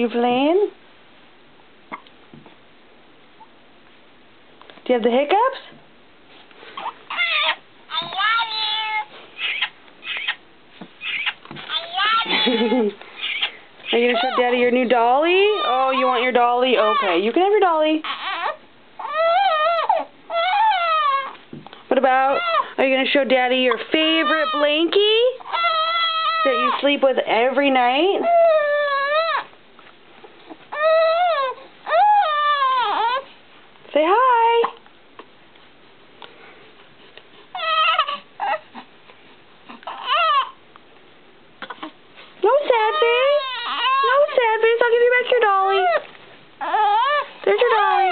you playing? Do you have the hiccups? Are you going to show Daddy your new dolly? Oh, you want your dolly? Okay, you can have your dolly. What about, are you going to show Daddy your favorite blankie that you sleep with every night? Say hi. No sad face. No sad face. I'll give you back your dolly. There's your dolly.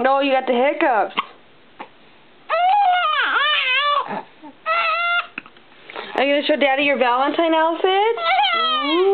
No, you got the hiccups. Are you going to show Daddy your Valentine outfit? Ooh.